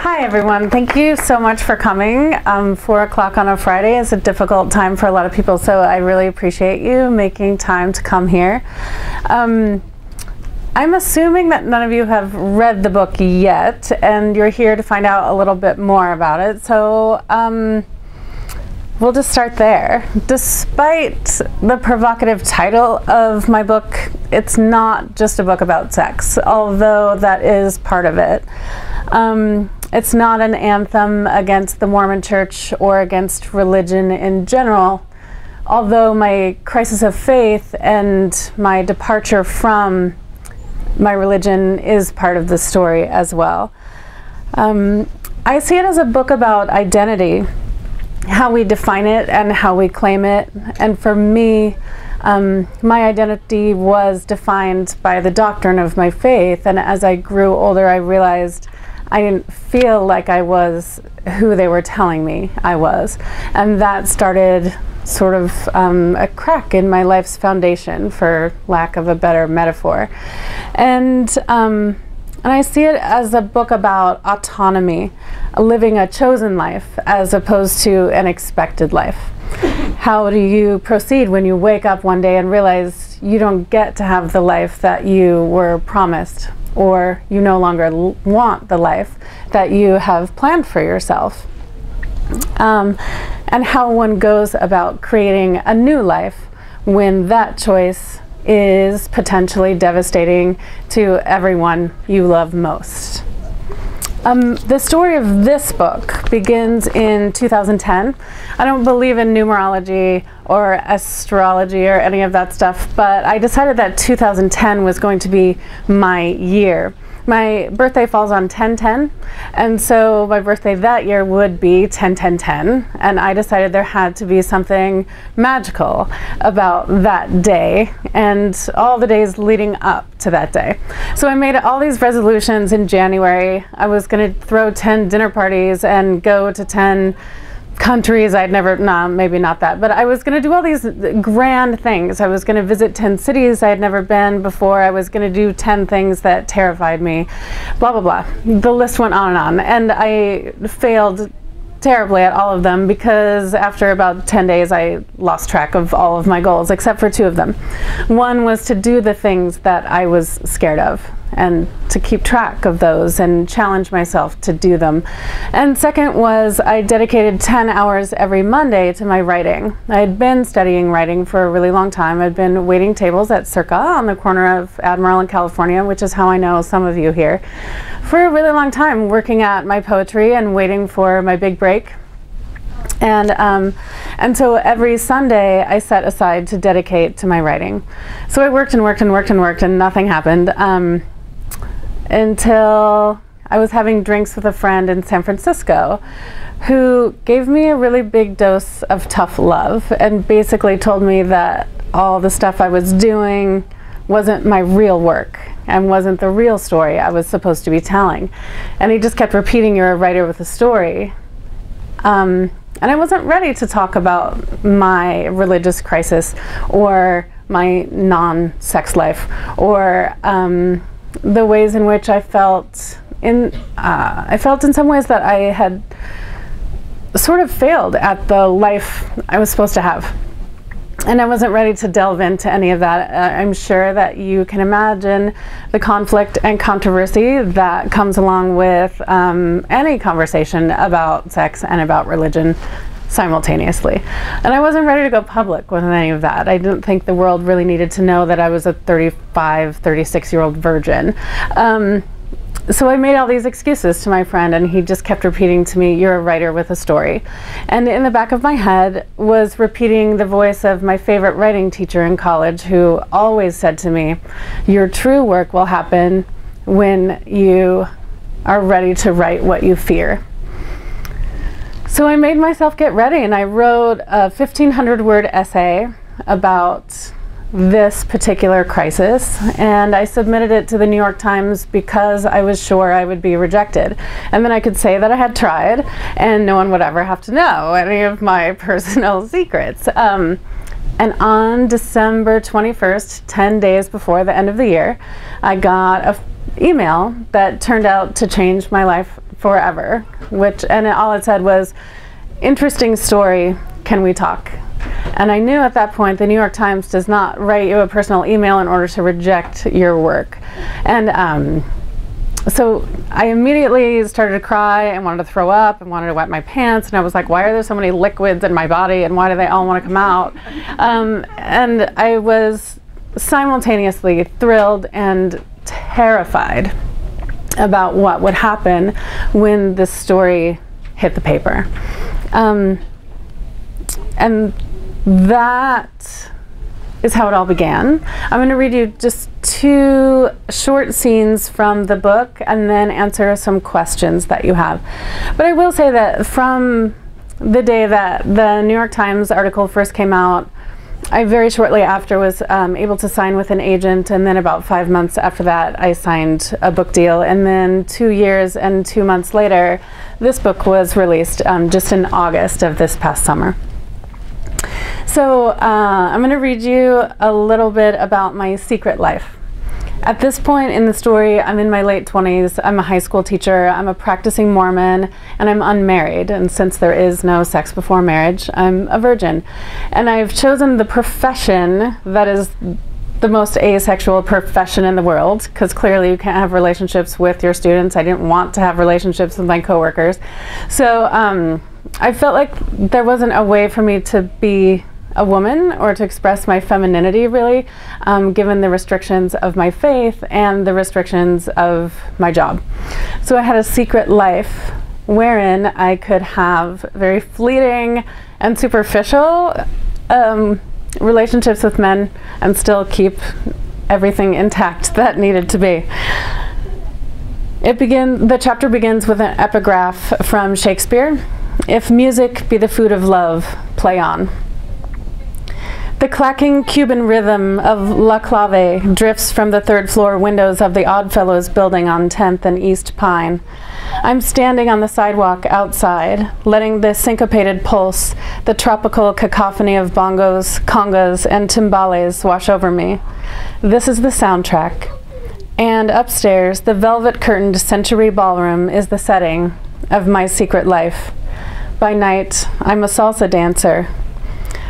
Hi everyone, thank you so much for coming. 4 o'clock on a Friday is a difficult time for a lot of people, so I really appreciate you making time to come here. I'm assuming that none of you have read the book yet, and you're here to find out a little bit more about it, so we'll just start there. Despite the provocative title of my book, it's not just a book about sex, although that is part of it. It's not an anthem against the Mormon Church or against religion in general, although my crisis of faith and my departure from my religion is part of the story as well. I see it as a book about identity, how we define it and how we claim it. And for me, my identity was defined by the doctrine of my faith, and as I grew older I realized I didn't feel like I was who they were telling me I was. And that started sort of a crack in my life's foundation, for lack of a better metaphor. And I see it as a book about autonomy, living a chosen life as opposed to an expected life. How do you proceed when you wake up one day and realize you don't get to have the life that you were promised, or you no longer want the life that you have planned for yourself? And how one goes about creating a new life when that choice is potentially devastating to everyone you love most. The story of this book begins in 2010. I don't believe in numerology or astrology or any of that stuff, but I decided that 2010 was going to be my year. My birthday falls on 10/10, and so my birthday that year would be 10/10/10, and I decided there had to be something magical about that day and all the days leading up to that day. So I made all these resolutions in January. I was going to throw 10 dinner parties and go to 10 countries I'd never, maybe not that, but I was going to do all these grand things. I was going to visit 10 cities I had never been before. I was going to do 10 things that terrified me, blah, blah, blah. The list went on, and I failed terribly at all of them because after about 10 days I lost track of all of my goals except for 2 of them. One was to do the things that I was scared of and to keep track of those and challenge myself to do them. And second was I dedicated 10 hours every Monday to my writing. I had been studying writing for a really long time. I'd been waiting tables at Circa on the corner of Admiral and California, which is how I know some of you here, for a really long time, working at my poetry and waiting for my big break. And so every Sunday I set aside to dedicate to my writing. So I worked and worked and worked and worked, and nothing happened until I was having drinks with a friend in San Francisco who gave me a really big dose of tough love and basically told me that all the stuff I was doing wasn't my real work and wasn't the real story I was supposed to be telling. And he just kept repeating, "You're a writer with a story." And I wasn't ready to talk about my religious crisis or my non-sex life or the ways in which I felt in some ways that I had sort of failed at the life I was supposed to have. And I wasn't ready to delve into any of that. I'm sure that you can imagine the conflict and controversy that comes along with any conversation about sex and about religion simultaneously. And I wasn't ready to go public with any of that. I didn't think the world really needed to know that I was a 35, 36-year-old virgin. So I made all these excuses to my friend, and he just kept repeating to me, "You're a writer with a story." And in the back of my head was repeating the voice of my favorite writing teacher in college, who always said to me, "Your true work will happen when you are ready to write what you fear." So I made myself get ready, and I wrote a 1,500-word essay about this particular crisis, and I submitted it to the New York Times because I was sure I would be rejected. And then I could say that I had tried, and no one would ever have to know any of my personal secrets. And on December 21st, 10 days before the end of the year, I got an email that turned out to change my life forever, and all it said was, interesting story, can we talk? And I knew at that point the New York Times does not write you a personal email in order to reject your work. And so I immediately started to cry and wanted to throw up and wanted to wet my pants, and I was like, why are there so many liquids in my body and why do they all want to come out? And I was simultaneously thrilled and terrified about what would happen when this story hit the paper. And that is how it all began. I'm going to read you just 2 short scenes from the book and then answer some questions that you have. But I will say that from the day that the New York Times article first came out, I very shortly after was able to sign with an agent, and then about 5 months after that I signed a book deal, and then 2 years and 2 months later this book was released just in August of this past summer. So I'm going to read you a little bit about my secret life. At this point in the story, I'm in my late 20s, I'm a high school teacher, I'm a practicing Mormon, and I'm unmarried. And since there is no sex before marriage, I'm a virgin. And I've chosen the profession that is the most asexual profession in the world, because clearly you can't have relationships with your students. I didn't want to have relationships with my coworkers. So I felt like there wasn't a way for me to be a woman or to express my femininity, really, given the restrictions of my faith and the restrictions of my job. So I had a secret life wherein I could have very fleeting and superficial relationships with men and still keep everything intact that needed to be. The chapter begins with an epigraph from Shakespeare. If music be the food of love, play on. The clacking Cuban rhythm of La Clave drifts from the 3rd floor windows of the Oddfellows building on 10th and East Pine. I'm standing on the sidewalk outside, letting the syncopated pulse, the tropical cacophony of bongos, congas, and timbales wash over me. This is the soundtrack. And upstairs, the velvet-curtained Century Ballroom is the setting of my secret life. By night, I'm a salsa dancer.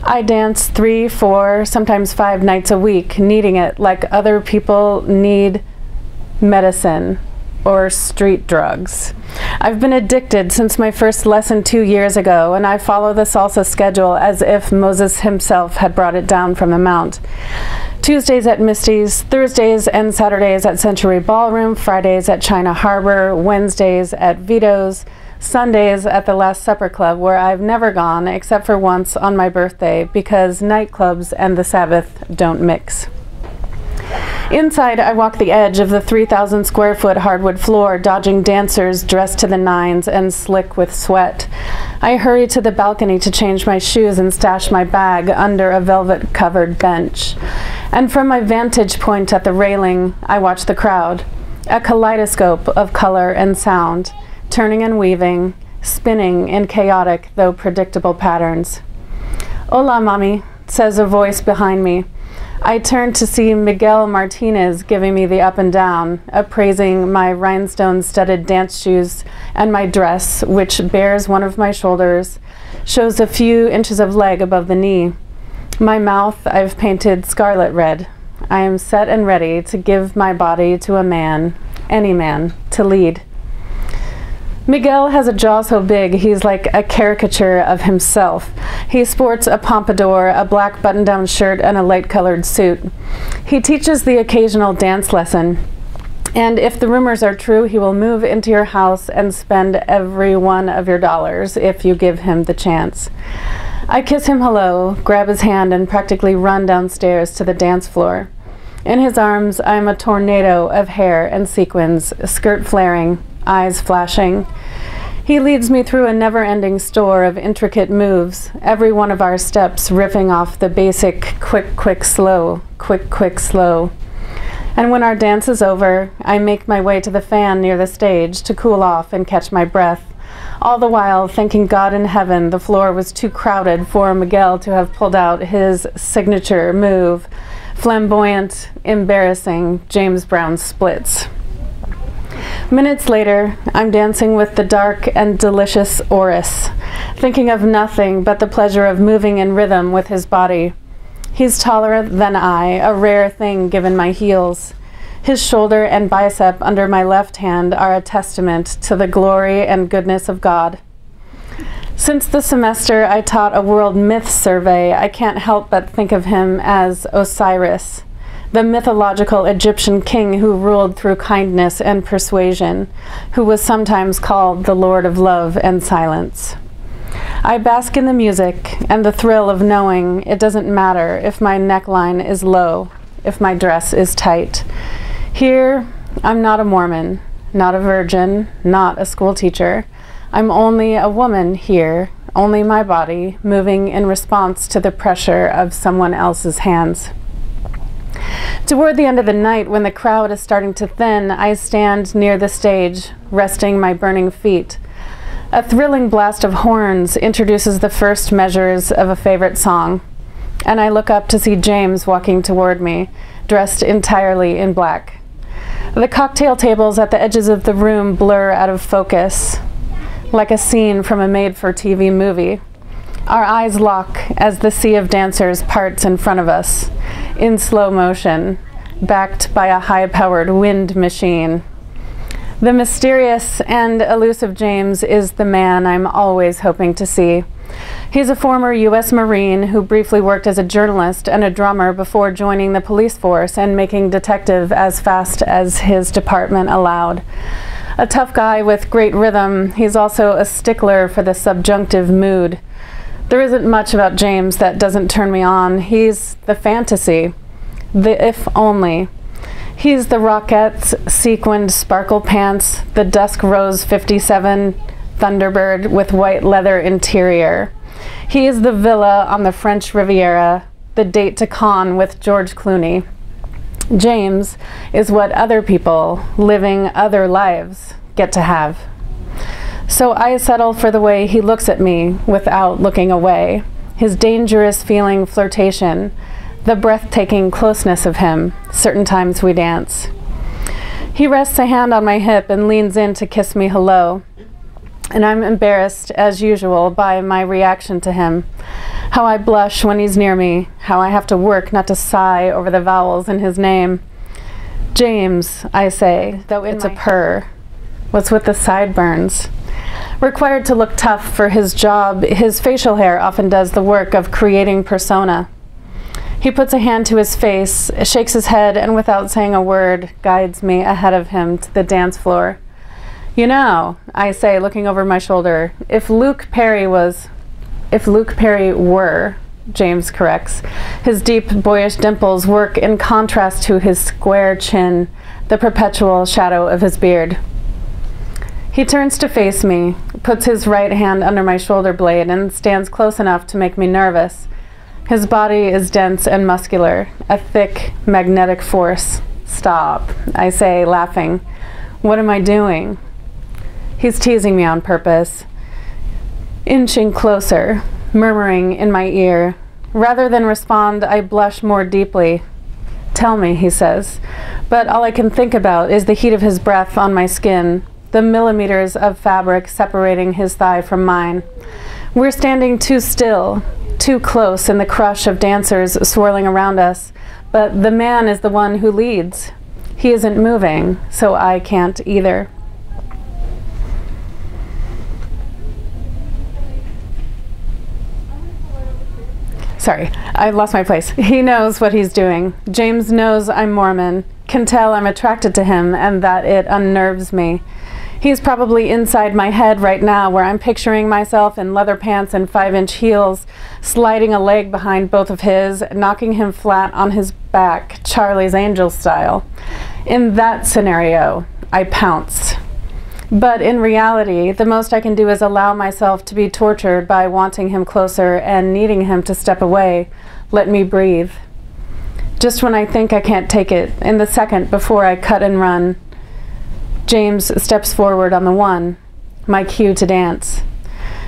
I dance 3, 4, sometimes 5 nights a week, needing it like other people need medicine or street drugs. I've been addicted since my first lesson 2 years ago, and I follow the salsa schedule as if Moses himself had brought it down from the mount. Tuesdays at Misty's, Thursdays and Saturdays at Century Ballroom, Fridays at China Harbor, Wednesdays at Vito's, Sundays at the Last Supper Club, where I've never gone except for once on my birthday because nightclubs and the Sabbath don't mix. Inside, I walk the edge of the 3,000 square foot hardwood floor, dodging dancers dressed to the nines and slick with sweat. I hurry to the balcony to change my shoes and stash my bag under a velvet-covered bench. And from my vantage point at the railing, I watch the crowd, a kaleidoscope of color and sound, turning and weaving, spinning in chaotic though predictable patterns. Hola, mommy, says a voice behind me. I turn to see Miguel Martinez giving me the up and down, appraising my rhinestone-studded dance shoes and my dress, which bears one of my shoulders, shows a few inches of leg above the knee. My mouth I've painted scarlet red. I am set and ready to give my body to a man, any man, to lead. Miguel has a jaw so big he's like a caricature of himself. He sports a pompadour, a black button-down shirt, and a light-colored suit. He teaches the occasional dance lesson, and if the rumors are true, he will move into your house and spend every one of your dollars if you give him the chance. I kiss him hello, grab his hand, and practically run downstairs to the dance floor. In his arms, I am a tornado of hair and sequins, skirt flaring, eyes flashing. He leads me through a never-ending store of intricate moves, every one of our steps riffing off the basic quick, quick, slow, quick, quick, slow. And when our dance is over, I make my way to the fan near the stage to cool off and catch my breath, all the while thanking God in heaven the floor was too crowded for Miguel to have pulled out his signature move, flamboyant, embarrassing James Brown splits. Minutes later, I'm dancing with the dark and delicious Oris, thinking of nothing but the pleasure of moving in rhythm with his body. He's taller than I, a rare thing given my heels. His shoulder and bicep under my left hand are a testament to the glory and goodness of God. Since the semester I taught a world myth survey, I can't help but think of him as Osiris, the mythological Egyptian king who ruled through kindness and persuasion, who was sometimes called the Lord of Love and Silence. I bask in the music and the thrill of knowing it doesn't matter if my neckline is low, if my dress is tight. Here, I'm not a Mormon, not a virgin, not a school teacher. I'm only a woman here, only my body, moving in response to the pressure of someone else's hands. Toward the end of the night, when the crowd is starting to thin, I stand near the stage, resting my burning feet. A thrilling blast of horns introduces the first measures of a favorite song, and I look up to see James walking toward me, dressed entirely in black. The cocktail tables at the edges of the room blur out of focus, like a scene from a made-for-TV movie. Our eyes lock as the sea of dancers parts in front of us, in slow motion, backed by a high-powered wind machine. The mysterious and elusive James is the man I'm always hoping to see. He's a former U.S. Marine who briefly worked as a journalist and a drummer before joining the police force and making detective as fast as his department allowed. A tough guy with great rhythm, he's also a stickler for the subjunctive mood. There isn't much about James that doesn't turn me on. He's the fantasy, the if only. He's the Rockettes sequined sparkle pants, the Dusk Rose 57 Thunderbird with white leather interior. He is the villa on the French Riviera, the date to Cannes with George Clooney. James is what other people living other lives get to have. So I settle for the way he looks at me without looking away, his dangerous feeling flirtation, the breathtaking closeness of him. Certain times we dance. He rests a hand on my hip and leans in to kiss me hello, and I'm embarrassed as usual by my reaction to him. How I blush when he's near me, how I have to work not to sigh over the vowels in his name. James, I say, though it's a purr. What's with the sideburns? Required to look tough for his job, his facial hair often does the work of creating persona. He puts a hand to his face, shakes his head, and without saying a word, guides me ahead of him to the dance floor. You know, I say, looking over my shoulder, if Luke Perry were, James corrects. His deep, boyish dimples work in contrast to his square chin, the perpetual shadow of his beard. He turns to face me, puts his right hand under my shoulder blade, and stands close enough to make me nervous. His body is dense and muscular, a thick, magnetic force. Stop, I say, laughing. What am I doing? He's teasing me on purpose, inching closer, murmuring in my ear. Rather than respond, I blush more deeply. Tell me, he says, but all I can think about is the heat of his breath on my skin, the millimeters of fabric separating his thigh from mine. We're standing too still, too close in the crush of dancers swirling around us, but the man is the one who leads. He isn't moving, so I can't either. Sorry, I lost my place. He knows what he's doing. James knows I'm Mormon, can tell I'm attracted to him and that it unnerves me. He's probably inside my head right now, where I'm picturing myself in leather pants and 5-inch heels, sliding a leg behind both of his, knocking him flat on his back, Charlie's Angels style. In that scenario, I pounce. But in reality, the most I can do is allow myself to be tortured by wanting him closer and needing him to step away, let me breathe. Just when I think I can't take it, in the second before I cut and run, James steps forward on the one, my cue to dance.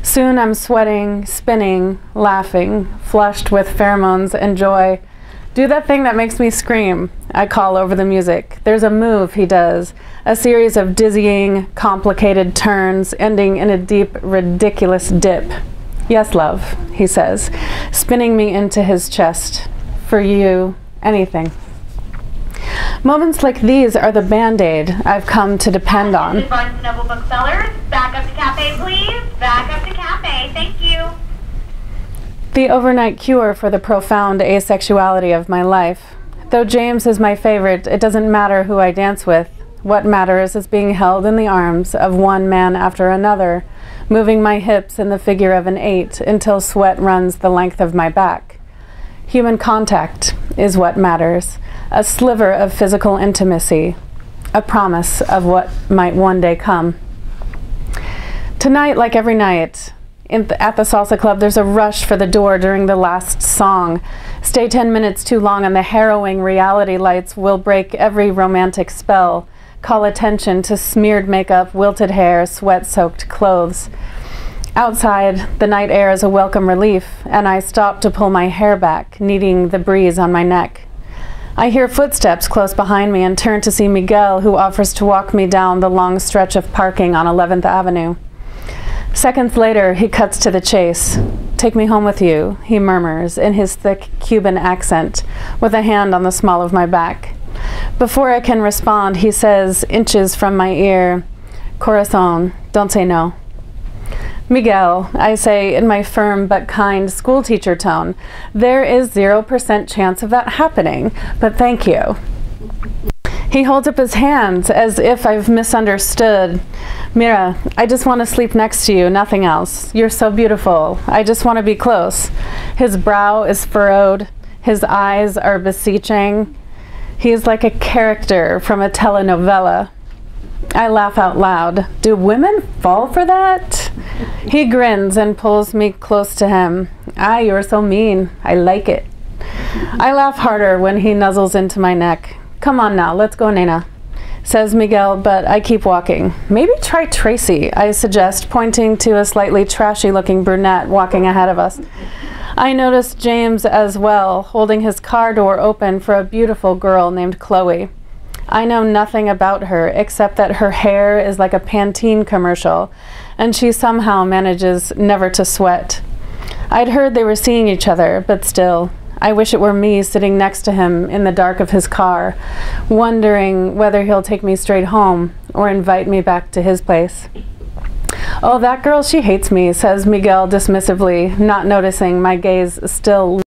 Soon I'm sweating, spinning, laughing, flushed with pheromones and joy, Do that thing that makes me scream, I call over the music. There's a move he does, a series of dizzying, complicated turns ending in a deep, ridiculous dip. Yes, love, he says, spinning me into his chest. For you, anything. Moments like these are the Band-Aid I've come to depend on. Barnes & Noble booksellers, back up to cafe, please. Back up to cafe, thank you. The overnight cure for the profound asexuality of my life. Though James is my favorite, it doesn't matter who I dance with. What matters is being held in the arms of one man after another, moving my hips in the figure of an 8 until sweat runs the length of my back. Human contact is what matters, a sliver of physical intimacy, a promise of what might one day come. Tonight, like every night, at the Salsa Club, there's a rush for the door during the last song. Stay 10 minutes too long and the harrowing reality lights will break every romantic spell. Call attention to smeared makeup, wilted hair, sweat-soaked clothes. Outside, the night air is a welcome relief, and I stop to pull my hair back, needing the breeze on my neck. I hear footsteps close behind me and turn to see Miguel, who offers to walk me down the long stretch of parking on 11th Avenue. Seconds later, he cuts to the chase. Take me home with you, he murmurs in his thick Cuban accent, with a hand on the small of my back. Before I can respond, he says, inches from my ear, Corazon, don't say no. Miguel, I say in my firm but kind schoolteacher tone, there is 0% chance of that happening, but thank you. He holds up his hands as if I've misunderstood. Mira, I just want to sleep next to you, nothing else. You're so beautiful. I just want to be close. His brow is furrowed. His eyes are beseeching. He is like a character from a telenovela. I laugh out loud. Do women fall for that? He grins and pulls me close to him. Ah, you're so mean. I like it. I laugh harder when he nuzzles into my neck. Come on now, let's go, Nena, says Miguel, but I keep walking. Maybe try Tracy, I suggest, pointing to a slightly trashy-looking brunette walking ahead of us. I notice James as well, holding his car door open for a beautiful girl named Chloe. I know nothing about her except that her hair is like a Pantene commercial, and she somehow manages never to sweat. I'd heard they were seeing each other, but still, I wish it were me sitting next to him in the dark of his car, wondering whether he'll take me straight home or invite me back to his place. Oh, that girl, she hates me, says Miguel dismissively, not noticing my gaze still